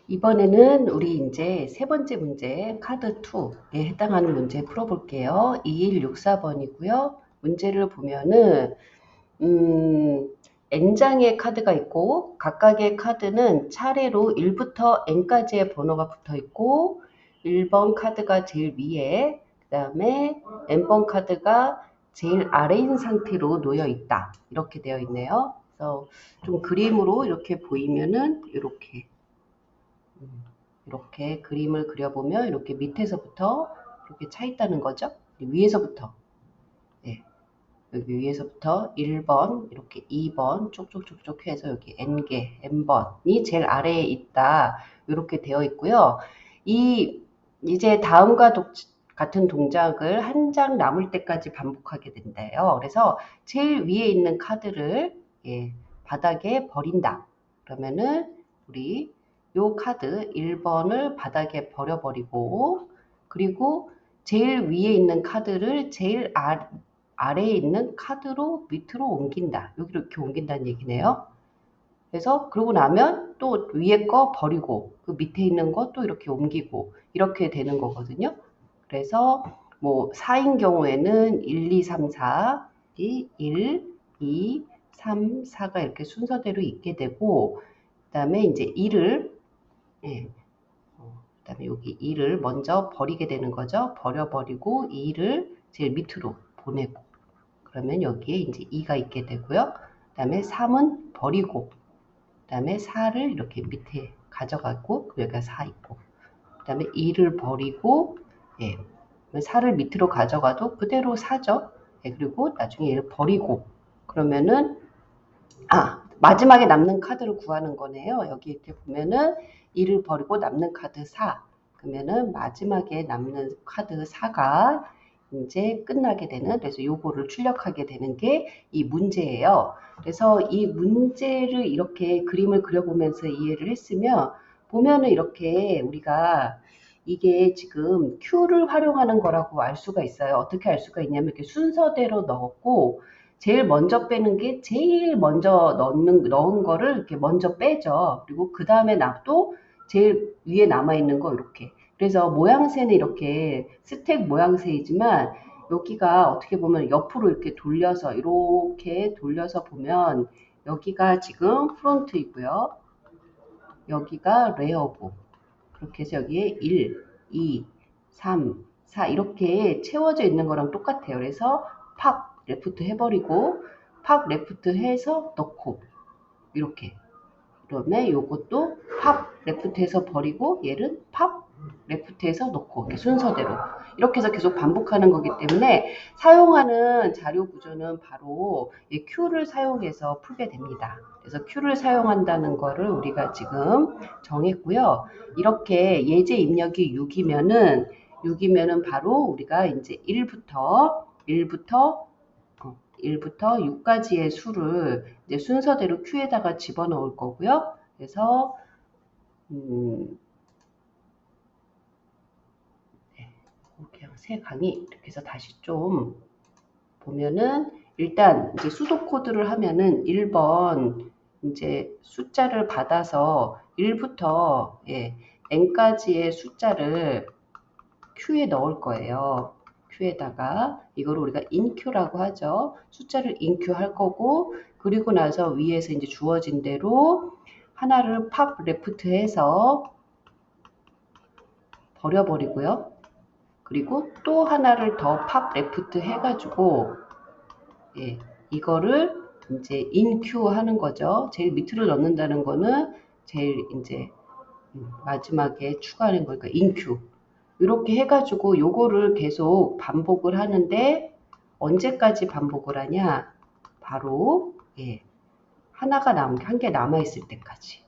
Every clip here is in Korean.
이번에는 우리 이제 세 번째 문제 카드 2에 해당하는 문제 풀어볼게요. 2164번이고요. 문제를 보면은 N장의 카드가 있고 각각의 카드는 차례로 1부터 N까지의 번호가 붙어 있고 1번 카드가 제일 위에 그 다음에 N번 카드가 제일 아래인 상태로 놓여 있다. 이렇게 되어 있네요. 그래서 좀 그림으로 이렇게 보이면은 이렇게 그림을 그려보면 이렇게 밑에서부터 이렇게 차 있다는 거죠. 위에서부터 네, 여기 위에서부터 1번 이렇게 2번 쪽쪽쪽쪽 해서 여기 N개 N번이 제일 아래에 있다. 이렇게 되어 있고요. 이제 다음과 같은 동작을 한 장 남을 때까지 반복하게 된대요. 그래서 제일 위에 있는 카드를 바닥에 버린다. 그러면은 우리 요 카드 1번을 바닥에 버려버리고 그리고 제일 위에 있는 카드를 제일 아래에 있는 카드로 밑으로 옮긴다. 여기로 이렇게 옮긴다는 얘기네요. 그래서 그러고 나면 또 위에 거 버리고 그 밑에 있는 거 또 이렇게 옮기고 이렇게 되는 거거든요. 그래서 뭐 4인 경우에는 1, 2, 3, 4, 1, 2, 3, 4가 이렇게 순서대로 있게 되고 그 다음에 이제 1을 그 다음에 여기 2를 먼저 버리게 되는 거죠. 버려버리고 2를 제일 밑으로 보내고 그러면 여기에 이제 2가 있게 되고요. 그 다음에 3은 버리고 그 다음에 4를 이렇게 밑에 가져가고 여기가 4 있고 그 다음에 2를 버리고 4를 밑으로 가져가도 그대로 4죠. 그리고 나중에 얘를 버리고 그러면은 마지막에 남는 카드를 구하는 거네요. 여기 이렇게 보면은 2를 버리고 남는 카드 4 그러면은 마지막에 남는 카드 4가 이제 끝나게 되는 그래서 요거를 출력하게 되는 게 이 문제예요. 그래서 이 문제를 이렇게 그림을 그려보면서 이해를 했으면 보면은 이렇게 우리가 이게 지금 Q를 활용하는 거라고 알 수가 있어요. 어떻게 알 수가 있냐면 이렇게 순서대로 넣었고 제일 먼저 빼는 게 제일 먼저 넣은 거를 이렇게 먼저 빼죠. 그리고 그 다음에 또 제일 위에 남아있는 거 이렇게. 그래서 모양새는 이렇게 스택 모양새이지만 여기가 어떻게 보면 옆으로 이렇게 돌려서 보면 여기가 지금 프론트이고요. 여기가 레어고. 그렇게 해서 여기에 1, 2, 3, 4 이렇게 채워져 있는 거랑 똑같아요. 그래서 팝 레프트 해버리고 팝 레프트 해서 넣고 이렇게 그다음에 요것도 팝 레프트해서 버리고 얘는 팝 레프트해서 넣고 이렇게 순서대로 이렇게 해서 계속 반복하는 거기 때문에 사용하는 자료 구조는 바로 이 Q를 사용해서 풀게 됩니다. 그래서 Q를 사용한다는 거를 우리가 지금 정했고요. 이렇게 예제 입력이 6이면은 바로 우리가 이제 1부터 6까지의 수를 이제 순서대로 Q에다가 집어넣을 거고요. 그래서 그냥 세 강의 이렇게 해서 다시 좀 보면은 일단 이제 수도 코드를 하면은 1번 이제 숫자를 받아서 1부터 n까지의 숫자를 Q에 넣을 거예요. Q에다가 이거를 우리가 inQ라고 하죠. 숫자를 inQ 할 거고 그리고 나서 위에서 이제 주어진 대로 하나를 팝 레프트 해서 버려버리고요. 그리고 또 하나를 더 팝 레프트 해가지고 이거를 이제 inQ 하는 거죠. 제일 밑으로 넣는다는 거는 제일 이제 마지막에 추가하는 거니까 inQ 이렇게 해가지고 요거를 계속 반복을 하는데 언제까지 반복을 하냐? 바로 한 개 남아 있을 때까지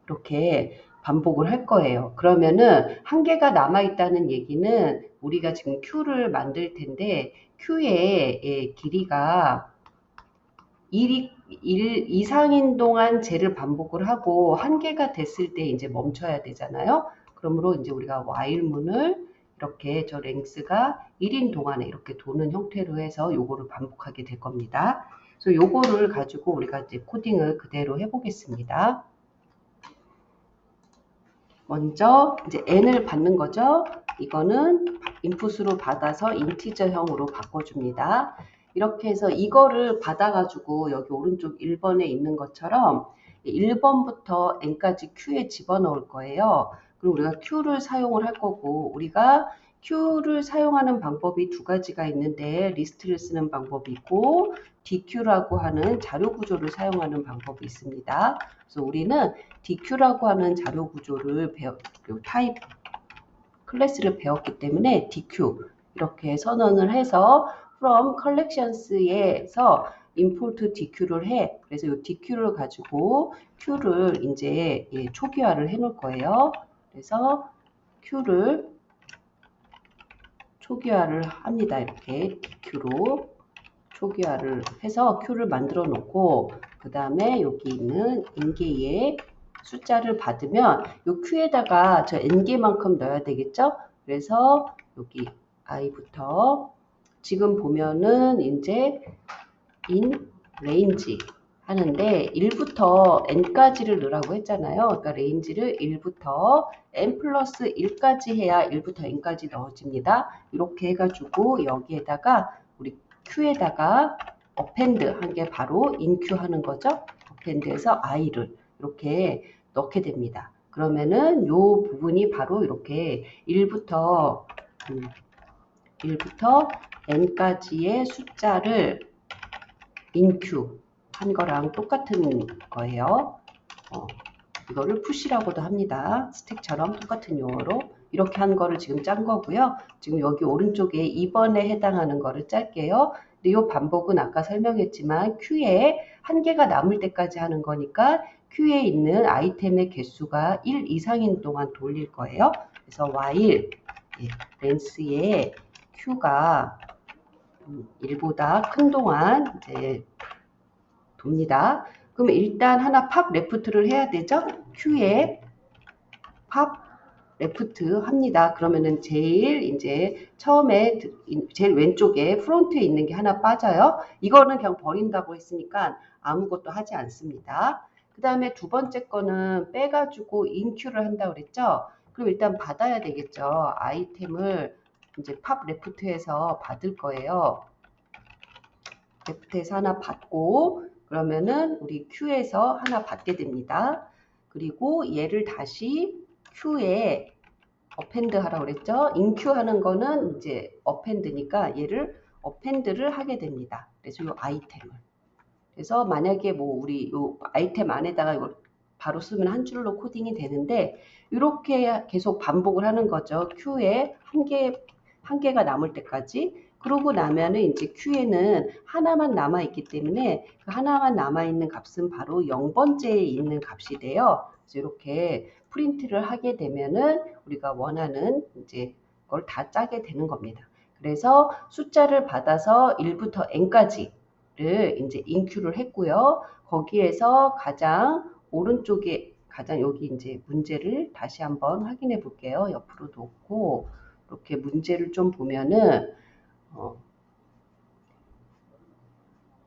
이렇게 반복을 할 거예요. 그러면은 한 개가 남아 있다는 얘기는 우리가 지금 Q를 만들 텐데 Q의 길이가 1 이상인 동안 쟤를 반복을 하고 한 개가 됐을 때 이제 멈춰야 되잖아요. 그러므로 이제 우리가 while문을 이렇게 저 랭스가 1인 동안에 이렇게 도는 형태로 해서 요거를 반복하게 될 겁니다. 그래서 요거를 가지고 우리가 이제 코딩을 그대로 해보겠습니다. 먼저 이제 n을 받는 거죠. 이거는 인풋으로 받아서 인티저형으로 바꿔줍니다. 이렇게 해서 이거를 받아가지고 여기 오른쪽 1번에 있는 것처럼 1번부터 n까지 Q에 집어넣을 거예요. 그리고 우리가 Q를 사용을 할 거고, 우리가 Q를 사용하는 방법이 두 가지가 있는데, 리스트를 쓰는 방법이 있고 DQ라고 하는 자료 구조를 사용하는 방법이 있습니다. 그래서 우리는 DQ라고 하는 자료 구조를 타입 클래스를 배웠기 때문에 DQ 이렇게 선언을 해서 from collections에서 import DQ를 해. 그래서 이 DQ를 가지고 Q를 이제 초기화를 해 놓을 거예요. 그래서 Q를 초기화를 합니다. 이렇게 DQ로 초기화를 해서 Q를 만들어 놓고, 그 다음에 여기 있는 n개의 숫자를 받으면 이 Q에다가 저 n개만큼 넣어야 되겠죠? 그래서 여기 i부터 지금 보면은 이제 in range 하는데 1부터 n까지를 넣으라고 했잖아요. 그러니까 range를 1부터 n 플러스 1까지 해야 1부터 n까지 넣어집니다. 이렇게 해가지고 여기에다가 우리 Q에다가 append 한 게 바로 inQ 하는 거죠. append에서 i를 이렇게 넣게 됩니다. 그러면은 요 부분이 바로 이렇게 1부터 n까지의 숫자를 inQ 한 거랑 똑같은 거예요. 이거를 푸시라고도 합니다. 스택처럼 똑같은 용어로 이렇게 한 거를 지금 짠 거고요. 지금 여기 오른쪽에 2번에 해당하는 거를 짤게요. 근데 이 반복은 아까 설명했지만 Q에 한 개가 남을 때까지 하는 거니까 Q에 있는 아이템의 개수가 1 이상인 동안 돌릴 거예요. 그래서 while 렌스의 Q가 1보다 큰 동안 이제 돕니다. 그럼 일단 하나 팝 레프트를 해야 되죠? Q에 팝 레프트 합니다. 그러면은 제일 이제 처음에 제일 왼쪽에 프론트에 있는 게 하나 빠져요. 이거는 그냥 버린다고 했으니까 아무것도 하지 않습니다. 그 다음에 두 번째 거는 빼가지고 인큐를 한다고 그랬죠? 그럼 일단 받아야 되겠죠. 아이템을 이제 팝 레프트에서 받을 거예요. 레프트에서 하나 받고, 그러면은 우리 Q에서 하나 받게 됩니다. 그리고 얘를 다시 Q에 append 하라고 그랬죠. inQ 하는 거는 이제 append니까 얘를 append를 하게 됩니다. 그래서 이 아이템을. 그래서 만약에 뭐 우리 이 아이템 안에다가 이걸 바로 쓰면 한 줄로 코딩이 되는데, 이렇게 계속 반복을 하는 거죠. Q에 한 개가 남을 때까지. 그러고 나면은 이제 Q에는 하나만 남아 있기 때문에 그 하나만 남아 있는 값은 바로 0번째에 있는 값이 돼요. 그래서 이렇게 프린트를 하게 되면은 우리가 원하는 이제 걸 다 짜게 되는 겁니다. 그래서 숫자를 받아서 1부터 n까지를 이제 인큐를 했고요. 거기에서 가장 오른쪽에 여기 이제 문제를 다시 한번 확인해 볼게요. 옆으로 놓고 이렇게 문제를 좀 보면은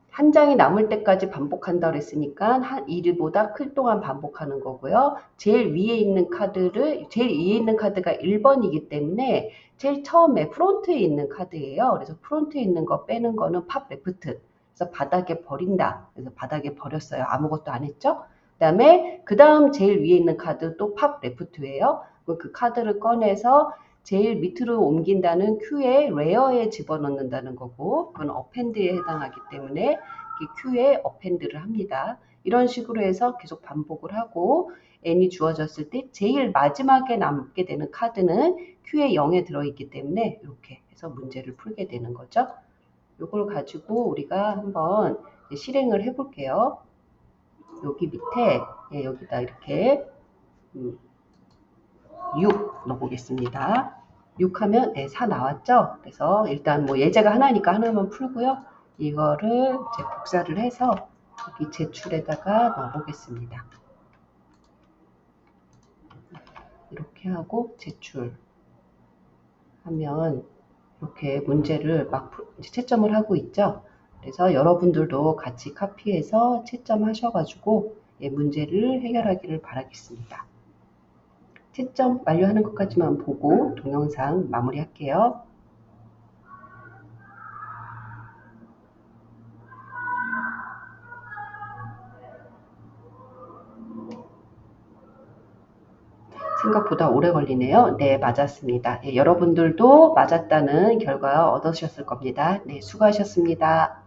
한 장이 남을 때까지 반복한다 그랬으니까 한 1보다 클 동안 반복하는 거고요. 제일 위에 있는 카드가 1번이기 때문에 제일 처음에 프론트에 있는 카드예요. 그래서 프론트에 있는 거 빼는 거는 팝 레프트. 그래서 바닥에 버린다. 그래서 바닥에 버렸어요. 아무것도 안 했죠. 그 다음 제일 위에 있는 카드 또 팝 레프트예요. 그 카드를 꺼내서 제일 밑으로 옮긴다는 Q의 레어에 집어넣는다는 거고, 그건 append에 해당하기 때문에 Q에 append를 합니다. 이런 식으로 해서 계속 반복을 하고 n이 주어졌을 때 제일 마지막에 남게 되는 카드는 Q에 0에 들어있기 때문에 이렇게 해서 문제를 풀게 되는 거죠. 이걸 가지고 우리가 한번 실행을 해 볼게요. 여기 밑에 여기다 이렇게 6 넣어보겠습니다. 6 하면 4 나왔죠? 그래서 일단 뭐 예제가 하나니까 하나만 풀고요. 이거를 이제 복사를 해서 여기 제출에다가 넣어보겠습니다. 이렇게 하고 제출 하면 이렇게 문제를 막 채점을 하고 있죠. 그래서 여러분들도 같이 카피해서 채점하셔가지고 문제를 해결하기를 바라겠습니다. 채점 완료하는 것까지만 보고 동영상 마무리할게요. 생각보다 오래 걸리네요. 네, 맞았습니다. 네, 여러분들도 맞았다는 결과 얻으셨을 겁니다. 네, 수고하셨습니다.